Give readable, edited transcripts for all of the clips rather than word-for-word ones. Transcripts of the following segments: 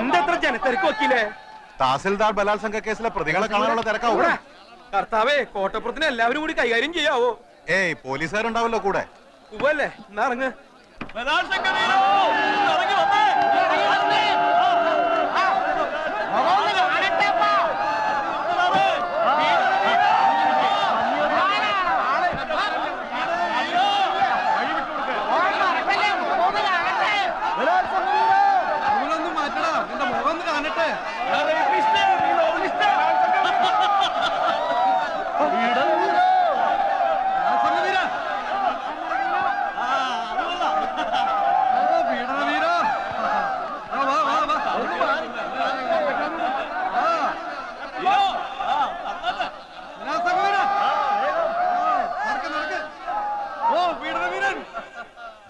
എന്താ ജനത്തിരക്ക് വക്കീലേ? തഹസിൽദാർ ബലാത്സംഗ കേസിലെ പ്രതികളെ കാണാനുള്ള തിരക്കാവൂ. കർത്താവേ, കോട്ടപ്പുറത്തിന് എല്ലാവരും കൂടി കൈകാര്യം ചെയ്യാവോ? ഏയ്, പോലീസുകാരുണ്ടാവല്ലോ കൂടെ. ഉവ്വല്ലേ, എന്നാ ഇറങ്ങ്.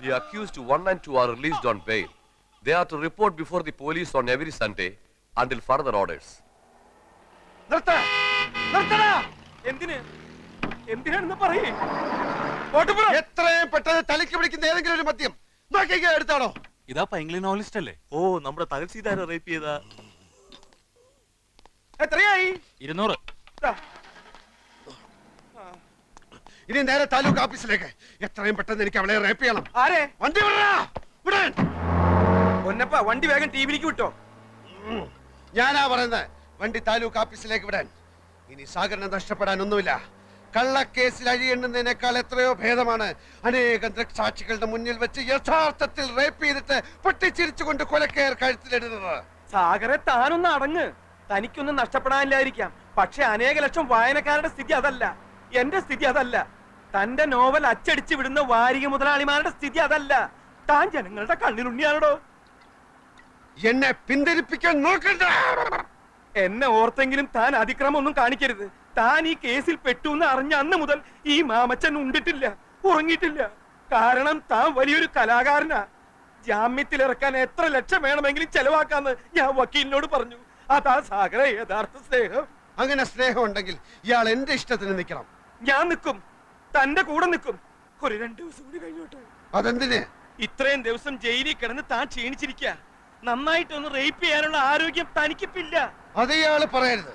The accused 1 and 2 are released on bail. They are to report before the police on every Sunday until further orders. എന്തിനാണെന്ന് പറയേ. എത്രയും പെട്ടെന്ന് തലയ്ക്ക് പിടിക്കുന്ന ഏതെങ്കിലും ഒരു മദ്യം എടുത്താണോ? ഇതാ പൈങ്കിളി നോവലിസ്റ്റ് അല്ലേ? ഓ, നമ്മുടെ തഹസിൽദാരെ റേപ്പ് ചെയ്ത. എത്രയായി? 200. ഇനി നേരെ താലൂക്ക് ഓഫീസിലേക്ക്. എത്രയും പെട്ടെന്ന് എനിക്ക് അവളെ റേപ്പ് ചെയ്യണം. ആരെ? വണ്ടി വിടാൻ. പൊന്നപ്പ, വണ്ടി വേഗം ടിവിയിലേക്ക് വിട്ടോ. ഞാനാ പറയുന്നത്, വണ്ടി താലൂക്ക് ഓഫീസിലേക്ക് വിടാൻ. ഇനി സാഗറിനെ നഷ്ടപ്പെടാൻ ഒന്നുമില്ല. കള്ളക്കേസിൽ അഴിയെണ്ണുന്നതിനേക്കാൾ എത്രയോ ഭേദമാണ് അനേകം ദൃക്സാക്ഷികളുടെ മുന്നിൽ വെച്ച് യഥാർത്ഥത്തിൽ റേപ്പ് ചെയ്തിട്ട് പൊട്ടിച്ചിരിച്ചുകൊണ്ട് കൊലക്കയർ കഴുത്തിലിടുന്നത്. സാഗറെ, താനൊന്ന് അടങ്ങ്. തനിക്കൊന്നും നഷ്ടപ്പെടാനില്ലായിരിക്കാം, പക്ഷെ അനേക ലക്ഷം വായനക്കാരുടെ സ്ഥിതി അതല്ല. എന്റെ സ്ഥിതി അതല്ല. തന്റെ നോവൽ അച്ചടിച്ചു വിടുന്ന വാരിക മുതലാളിമാരുടെ സ്ഥിതി അതല്ല. താൻ ജനങ്ങളുടെ കണ്ണിലുണ്ണിയാണോ? എന്നെ പിന്തിരിപ്പിക്കാൻ നോക്കണ്ട. എന്നെ ഓർത്തെങ്കിലും താൻ അതിക്രമം ഒന്നും കാണിക്കരുത്. താൻ ഈ കേസിൽ പെട്ടു എന്ന് അറിഞ്ഞ അന്ന് മുതൽ ഈ മാമച്ചൻ ഉണ്ടിട്ടില്ല, ഉറങ്ങിയിട്ടില്ല. കാരണം താൻ വലിയൊരു കലാകാരനാ. ജാമ്യത്തിലിറക്കാൻ എത്ര ലക്ഷം വേണമെങ്കിലും ചെലവാക്കാന്ന് ഞാൻ വക്കീലിനോട് പറഞ്ഞു. അതാ സാഗര യഥാർത്ഥ സ്നേഹം. അങ്ങനെ സ്നേഹം ഉണ്ടെങ്കിൽ ഇയാൾ എന്റെ ഇഷ്ടത്തിന് നിൽക്കണം. ഞാൻ നിൽക്കും, തന്റെ കൂടെ നിൽക്കും. ഒരു 2 ദിവസം കൂടി കഴിഞ്ഞോട്ടെ. അതെന്തിന്? ഇത്രയും ദിവസം ജയിലിൽ കിടന്ന് താൻ ക്ഷീണിച്ചിരിക്കുക. നന്നായിട്ടൊന്ന് റേപ്പ് ചെയ്യാനുള്ള ആരോഗ്യം തനിക്കിപ്പില്ല. അത് ഇയാള് പറയരുത്.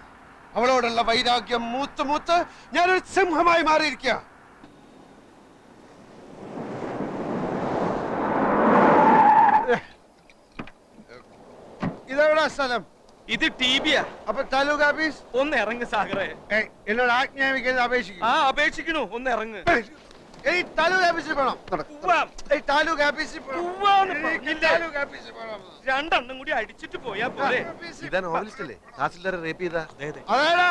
അവളോടുള്ള വൈരാഗ്യം മൂത്ത് മൂത്ത് ഞാനൊരു സിംഹമായി മാറിയിരിക്കുക. ഇതെവിടാ സ്ഥലം? ഇത് ടിബിയാ. അപ്പൊ താലൂക്ക് ഓഫീസ്? ഒന്ന് ഇറങ്ങ് സാഗറെ. എന്നോട് ആജ്ഞാപിക്കുന്നത് അപേക്ഷിക്കും. അപേക്ഷിക്കണു, ഒന്ന് ഇറങ്ങ്. താലൂക്ക് ഓഫീസിൽ പോണം. താലൂക്ക് ഓഫീസിൽ രണ്ടെണ്ണം കൂടി അടിച്ചിട്ട് പോയാ പോലെ. ഇതാ നോവലിസ്റ്റ് അല്ലേ തഹസിൽദാരെ റേപ്പ് ചെയ്ത? അതേടാ,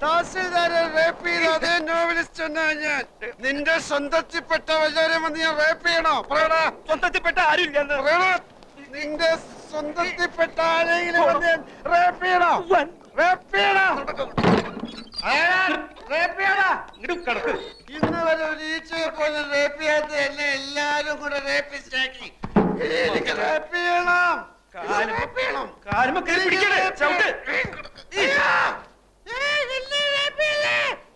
തഹസിൽദാരെ റേപ്പ് ചെയ്ത അതേ നോവലിസ്റ്റ് എന്നാ ഞാൻ. നിന്റെ സ്വന്തത്തിൽപ്പെട്ട വല്ലവരും വന്ന് ഞാൻ റേപ്പ് ചെയ്യണോ? പറയടാ. സ്വന്തത്തിൽപ്പെട്ട ആരും ഇല്ല. നിന്റെ സ്വന്തത്തിൽപ്പെട്ട ആരെങ്കിലും വന്ന് ഞാൻ റേപ്പ് ചെയ്യണോ? റേപ്പ് ചെയ്യണോ? ഇന്ന് വരെ ഒരു ഈച്ചയെ പോലും റേപ്പ് ചെയ്യാത്ത എന്നെ എല്ലാരും കൂടെ റേപ്പിസ്റ്റാക്കി. എനിക്ക് റേപ്പ് ചെയ്യണം.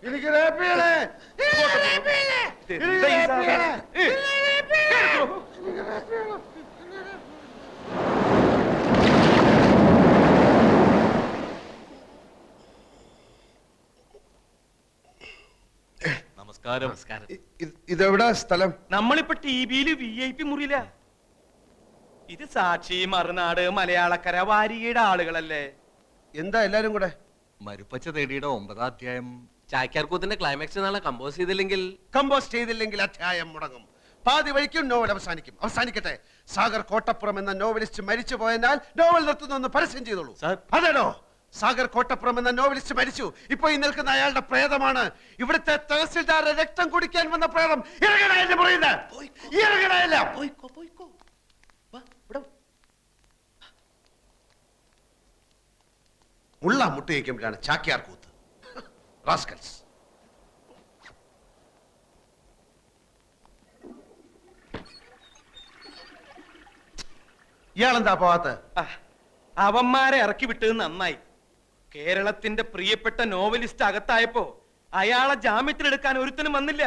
എനിക്ക് റേപ്പ് ചെയ്യണേ. നമസ്കാരം. ഇതെവിടാ സ്ഥലം? നമ്മളിപ്പോ ടിവിയില് VIP മുറിയില. ഇത് സാക്ഷി, മറുനാട്, മലയാളക്കര, വാരികയുടെ ആളുകളല്ലേ? എന്താ എല്ലാരും കൂടെ? മരുപ്പച്ച തേടിയുടെ 9ാം അധ്യായം ചാക്യാർകൂത്തിന്റെ ക്ലൈമാക്സ് നാളെ കമ്പോസ് ചെയ്തില്ലെങ്കിൽ അധ്യായം മുടങ്ങും. പാതി വഴിക്കും നോവൽ അവസാനിക്കട്ടെ. സാഗർ കോട്ടപ്പുറം എന്ന നോവലിസ്റ്റ് മരിച്ചു പോയതിനാൽ നോവൽ നിർത്തുന്ന പരസ്യം ചെയ്തോളൂ. അതേടോ, സാഗർ കോട്ടപ്പുറം എന്ന നോവലിസ്റ്റ് മരിച്ചു. ഇപ്പൊ ഈ നിൽക്കുന്ന അയാളുടെ പ്രേതമാണ് ഇവിടുത്തെ തഹസിൽദാരെ രക്തം കുടിക്കാൻ വന്ന പ്രേതം. ഉള്ള മുട്ടയിക്കുമ്പോഴാണ് ചാക്യാർ കൂത്ത്. റാസ്കൽസ്. ഇയാളെന്താ പോവാത്ത? അവന്മാരെ ഇറക്കി വിട്ടത് നന്നായി. കേരളത്തിന്റെ പ്രിയപ്പെട്ട നോവലിസ്റ്റ് അകത്തായപ്പോ അയാളെ ജാമ്യത്തിലെടുക്കാൻ ഒരുത്തനും വന്നില്ല.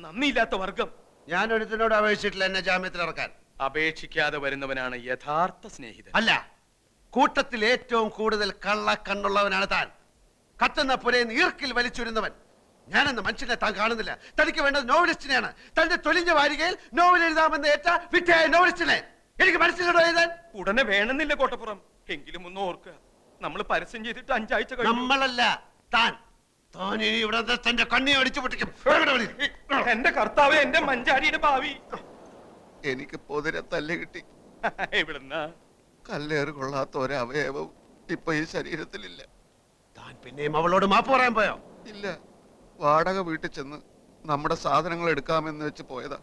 നന്ദിയില്ലാത്ത വർഗം. ഞാൻ ഒരുത്തനോട് അപേക്ഷിച്ചിട്ടില്ല എന്നെ ജാമ്യത്തിൽ ഇറക്കാൻ. അപേക്ഷിക്കാതെ വരുന്നവനാണ് യഥാർത്ഥ സ്നേഹിതൻ. അല്ല, കൂട്ടത്തിൽ ഏറ്റവും കൂടുതൽ കള്ള കണ്ണുള്ളവനാണ് താൻ. കത്തുന്ന പുരയിൽ ഈർക്കിൽ വലിച്ചുരുന്നവൻ. ഞാനെന്ന മനുഷ്യനെ താൻ കാണുന്നില്ല. തനിക്ക് വേണ്ടത് നോവലിസ്റ്റിനെയാണ്. തന്റെ തൊലിഞ്ഞ വാരികയിൽ നോവൽ എഴുതാമെന്ന് ഏറ്റ വിറ്റയായ നോവലിസ്റ്റിനെ എനിക്ക് മനസ്സിലൂടെ എഴുതാൻ ഉടനെ വേണമെന്നില്ല കോട്ടപ്പുറം. എങ്കിലും ഒന്ന് ഓർക്കുക, നമ്മൾ പരസ്യം ചെയ്തിട്ട് 5 ആഴ്ച കഴിഞ്ഞു. നമ്മളല്ല താൻ. താൻ ഇനി ഇവിടെ തന്റെ കണ്ണി അടിച്ചു പൊട്ടിക്കും. എന്റെ കർത്താവ്, എന്റെ മഞ്ചാടിയുടെ ഭാവി. എനിക്ക് പൊതിരെ തല്ല് കിട്ടി. എവിടുന്നാ? കല്ലേറ് കൊള്ളാത്ത ഒരവയവവും ഇപ്പൊ ഈ ശരീരത്തിലില്ല. താൻ പിന്നെയും അവളോട് മാപ്പ് പറയാൻ പോയോ? ഇല്ല, വാടക വീട്ടിൽ ചെന്ന് നമ്മുടെ സാധനങ്ങൾ എടുക്കാമെന്ന് വെച്ച് പോയതാ.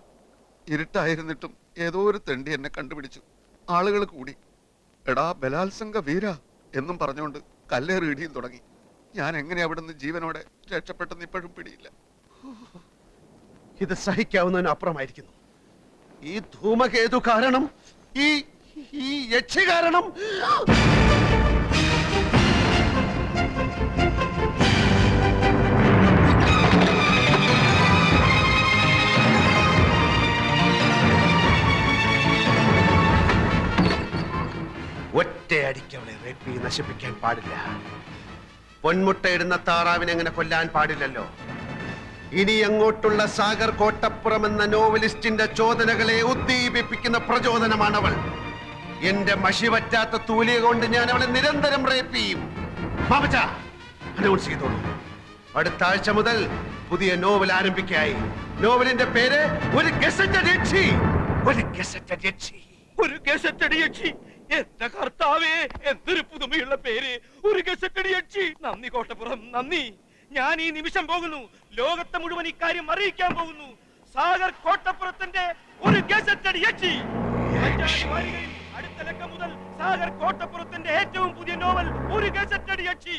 ഇരുട്ടായിരുന്നിട്ടും ഏതോ ഒരു തെണ്ടി എന്നെ കണ്ടുപിടിച്ചു. ആളുകൾ കൂടി എടാ ബലാത്സംഗ വീര എന്നും പറഞ്ഞുകൊണ്ട് കല്ലേറ് ഇടിയും തുടങ്ങി. ഞാൻ എങ്ങനെ അവിടുന്ന് ജീവനോടെ രക്ഷപ്പെട്ടെന്ന് ഇപ്പോഴും പിടിയില്ല. ഇത് സഹിക്കാവുന്നതിന് അപ്പുറമായിരിക്കുന്നു. ഈ ധൂമകേതു കാരണം, ഈ യക്ഷി കാരണം. ഒറ്റയടിക്ക് അവളെ റേപ്പ് ചെയ്ത് നശിപ്പിക്കാൻ പാടില്ല. പൊന്മുട്ടയിടുന്ന താറാവിനെ അങ്ങനെ കൊല്ലാൻ പാടില്ലല്ലോ. ഇനി അങ്ങോട്ടുള്ള സാഗർ കോട്ടപ്പുറം എന്ന നോവലിസ്റ്റിന്റെ ചോദനകളെ ഉദ്ദീപിപ്പിക്കുന്ന പ്രചോദനമാണവൾ. എന്റെ മഷി പറ്റാത്ത തൂലിക കൊണ്ട് ഞാൻ അവളെ നിരന്തരം റേപ്പ് ചെയ്യും. മാമച്ച, അനൗൺസ് ചെയ്തോളൂ. അടുത്ത ആഴ്ച മുതൽ പുതിയ നോവൽ ആരംഭിക്കായി. നോവലിന്റെ പേര് ഒരു ഗസറ്റഡ് യക്ഷി. ഒരു ഗസറ്റഡ് യക്ഷി. ഒരു ഗസറ്റഡ് യക്ഷി. എന്റെ കർത്താവേ, എന്തൊരു പുതുമയുള്ള പേര്, ഒരു ഗസറ്റഡ് യക്ഷി. നന്ദി കോട്ടപ്പുറം, നന്ദി. ഞാൻ ഈ നിമിഷം പോകുന്നു, ലോകത്തെ മുഴുവൻ ഇക്കാര്യം അറിയിക്കാൻ പോകുന്നു. സാഗർ കോട്ടപ്പുറത്തിന്റെ ഒരു ഗസറ്റഡ് യക്ഷി. അടുത്ത ലക്കം മുതൽ സാഗർ കോട്ടപ്പുറത്തിന്റെ ഏറ്റവും പുതിയ നോവൽ ഒരു ഗസറ്റഡ് യക്ഷി.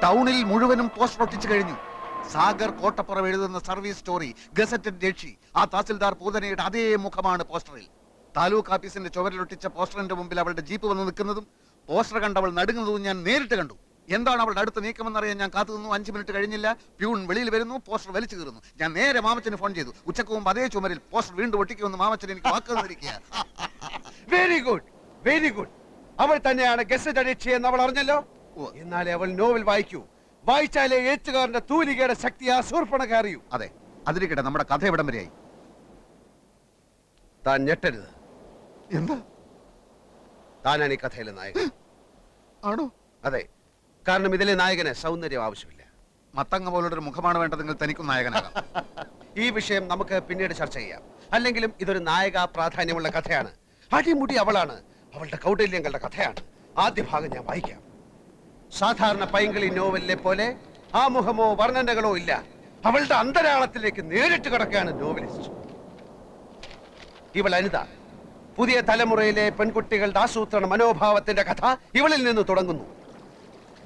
ടൗണിൽ മുഴുവനും പോസ്റ്റർ ഒട്ടിച്ചു കഴിഞ്ഞു. സാഗർ കോട്ടപ്പുറം എഴുതുന്ന സർവീസ് സ്റ്റോറി ഗസറ്റഡ് രക്ഷി. ആ തഹസിൽദാർ പൂതനയുടെ അതേ മുഖമാണ് പോസ്റ്ററിൽ. താലൂക്ക് ഓഫീസിന്റെ ചുവരിലൊട്ടിച്ച പോസ്റ്ററിന്റെ മുമ്പിൽ അവളുടെ ജീപ്പ് വന്ന് നിൽക്കുന്നതും പോസ്റ്റർ കണ്ടവൾ നടുങ്ങുന്നതും ഞാൻ നേരിട്ട് കണ്ടു. എന്താണ് അവളുടെ അടുത്ത് നീക്കമെന്നറിയാൻ ഞാൻ കാത്തു നിന്നു. 5 മിനിറ്റ് കഴിഞ്ഞില്ല, പ്യൂൺ വെളിയിൽ വരുന്നു, പോസ്റ്റർ വലിച്ചു കീറുന്നു. ഞാൻ നേരെ മാമച്ചന് ഫോൺ ചെയ്തു. ഉച്ചക്ക് മുമ്പ് അതേ ചുമരിൽ പോസ്റ്റർ വീണ്ടും ഒട്ടിക്കുമെന്ന് മാമച്ചൻ എനിക്ക് വാക്ക് തന്നിരിക്കുക. Very good, very good. അവൾ തന്നെയാണ് ഗസറ്റഡ് യക്ഷി എന്ന് അവൾ അറിഞ്ഞല്ലോ. എന്നാലേ അവൾ നോവൽ വായിക്കൂ. വായിച്ചാലേ എഴുത്തുകാരന്റെ തൂലികയുടെ ശക്തി ആ ശൂർപ്പണഖ അറിയൂ. അതെ, അതിരിക്കട്ടെ, നമ്മുടെ കഥ എവിടം വരെയായി? താൻ ഞെട്ടരുത്. എന്താ? താനാണ് ഈ കഥയിലെ നായകൻ. ആണോ? അതെ, കാരണം ഇതിലെ നായകന് സൗന്ദര്യം ആവശ്യമില്ല. മത്തങ്ങ പോലുള്ളൊരു മുഖമാണ് വേണ്ടതെങ്കിൽ തനിക്കും നായകനാകാം. ഈ വിഷയം നമുക്ക് പിന്നീട് ചർച്ച ചെയ്യാം. അല്ലെങ്കിലും ഇതൊരു നായക പ്രാധാന്യമുള്ള കഥയാണ്. അടിമുടി അവളാണ്. അവളുടെ കൗടില്യങ്ങളുടെ കഥയാണ്. ആദ്യ ഭാഗം ഞാൻ വായിക്കാം. സാധാരണ പൈങ്കിളി നോവലിലെ പോലെ ആമുഖമോ വർണ്ണനകളോ ഇല്ല. അവളുടെ അന്തരാളത്തിലേക്ക് നേരിട്ട് കിടക്കുകയാണ് നോവലിസ്റ്റ്. ഇവൾ അനിത. പുതിയ തലമുറയിലെ പെൺകുട്ടികളുടെ ആസൂത്രണ മനോഭാവത്തിന്റെ കഥ ഇവളിൽ നിന്ന് തുടങ്ങുന്നു.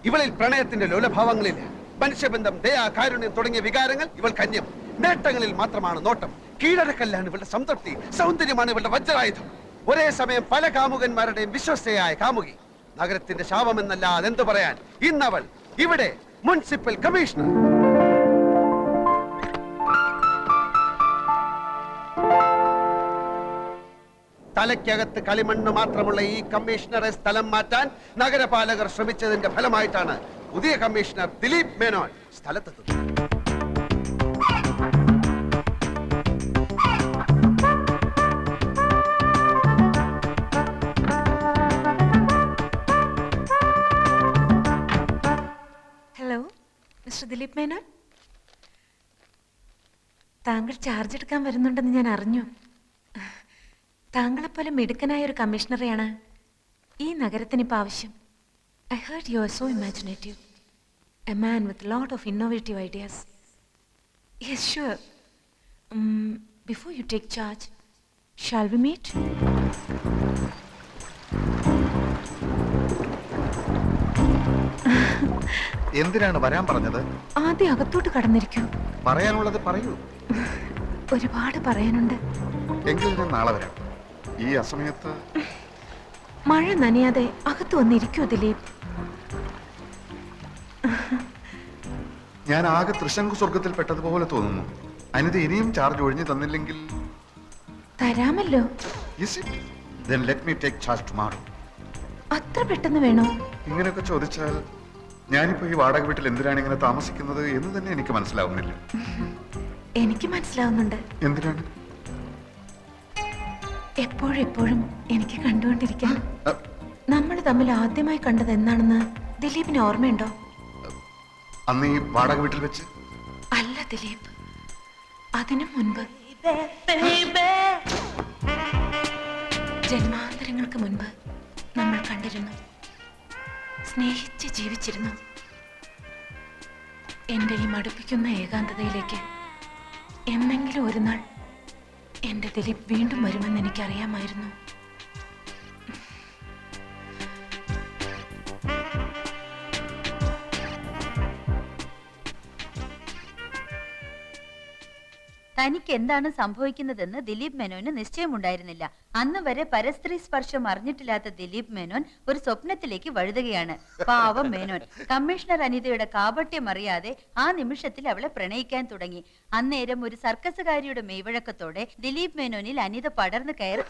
ഇവളിൽ പ്രണയത്തിന്റെ ലോലഭാവങ്ങളില്ല. മനുഷ്യബന്ധം, ദയ, കാരുണ്യം തുടങ്ങിയ വികാരങ്ങൾ ഇവൾ കന്യം. നേട്ടങ്ങളിൽ മാത്രമാണ് നോട്ടം. കീഴടക്കല്ലാണ് ഇവളുടെ സംതൃപ്തി. സൗന്ദര്യമാണ് ഇവളുടെ വജ്രായുധം. ഒരേ സമയം പല കാമുകന്മാരുടെയും വിശ്വസ്തയായ കാമുകി. നഗരത്തിന്റെ ശാപമെന്നല്ല അതെന്തു പറയാൻ. ഇന്നവൾ ഇവിടെ മുനിസിപ്പൽ കമ്മീഷണർ. തലയ്ക്കകത്ത് കളിമണ്ണ് മാത്രമുള്ള ഈ കമ്മീഷണറെ സ്ഥലം മാറ്റാൻ നഗരപാലകർ ശ്രമിച്ചതിന്റെ ഫലമായിട്ടാണ് പുതിയ കമ്മീഷണർ ദിലീപ് മേനോൻ സ്ഥലത്തെത്തുന്നത്. Hello, mister Dileep Menon. താങ്കൾ ചാർജ് എടുക്കാൻ വരുന്നുണ്ടെന്ന് ഞാൻ അറിഞ്ഞു. താങ്കളെപ്പോലെ മിടുക്കനായ ഒരു കമ്മീഷണറെയാണ് ഈ നഗരത്തിന് ഇപ്പോൾ ആവശ്യം. I heard you are so imaginative, a man with lot of innovative ideas. Yes sure. Before you take charge, shall we meet? എന്തിനാണ് വരാൻ പറഞ്ഞത്? ആദ്യം അകത്തോട്ട് കടന്നിരിക്കൂ. പറയാനുള്ളത് പറയൂ. ഒരുപാട് പറയാനുണ്ട്. എങ്കിൽ ഞാൻ നാളെ വരാം. ഈ അസമയത്ത് മഴ നനയാതെ അകത്ത് വന്നിരിക്കൂ ദിലീപ്. ഞാൻ ആകെ തൃശങ്കു സ്വർഗത്തിൽ പെട്ടതുപോലെ തോന്നുന്നു. അനിത ഇനിയും ചാർജ് ഒഴിഞ്ഞു തന്നില്ലെങ്കിൽ തരാമല്ലോ. then let me take charge tomorrow. അത്ര പെട്ടെന്ന് വേണോ? ഇങ്ങനെയൊക്കെ ചോദിച്ചാൽ ഞാനിപ്പോ ഈ വാടക വീട്ടിൽ എന്തിനാണ് ഇങ്ങനെ താമസിക്കുന്നത് എന്ന് തന്നെ എനിക്ക് മനസ്സിലാവുന്നില്ല. എനിക്ക് മനസ്സിലാവുന്നുണ്ട്. എന്തിനാണ്? എപ്പോഴും എനിക്ക് കണ്ടുകൊണ്ടിരിക്കാൻ. നമ്മൾ തമ്മിൽ ആദ്യമായി കണ്ടത് എന്നാണെന്ന് ദിലീപിന് ഓർമ്മയുണ്ടോ? അന്ന് ഈ വാടക വീട്ടിൽ വെച്ച് അല്ല ദിലീപ്, അതിനു മുൻപ്, ജന്മാന്തരങ്ങൾക്ക് മുൻപ് നമ്മൾ കണ്ടിരുന്നു, സ്നേഹിച്ച് ജീവിച്ചിരുന്നു. എന്റെ ഈ മടുപ്പിക്കുന്ന ഏകാന്തതയിലേക്ക് എന്നെങ്കിലും ഒരു നാൾ എന്റെ ദിലീപ് വീണ്ടും വരുമെന്ന് എനിക്കറിയാമായിരുന്നു. തനിക്ക് എന്താണ് സംഭവിക്കുന്നതെന്ന് ദിലീപ് മേനോന് നിശ്ചയമുണ്ടായിരുന്നില്ല. അന്ന് വരെ പരസ്ത്രീ സ്പർശം അറിഞ്ഞിട്ടില്ലാത്ത ദിലീപ് മേനോൻ ഒരു സ്വപ്നത്തിലേക്ക് വഴുതുകയാണ്. പാവം മേനോൻ കമ്മീഷണർ അനിതയുടെ കാപട്യം അറിയാതെ ആ നിമിഷത്തിൽ അവളെ പ്രണയിക്കാൻ തുടങ്ങി. അന്നേരം ഒരു സർക്കസുകാരിയുടെ മെയ്വഴക്കത്തോടെ ദിലീപ് മേനോനിൽ അനിത പടർന്നു കയറി.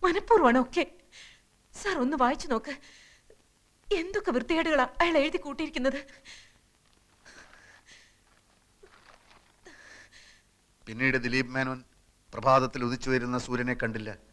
മനഃപൂർവ്വമാണ് ഒക്കെ. സാർ ഒന്ന് വായിച്ചു നോക്ക്. എന്തൊക്കെ വൃത്തികേടുകളാ അയാൾ എഴുതി കൂട്ടിയിരിക്കുന്നത്. പിന്നീട് ദിലീപ് മേനോൻ പ്രഭാതത്തിൽ ഉദിച്ചു വരുന്ന സൂര്യനെ കണ്ടില്ല.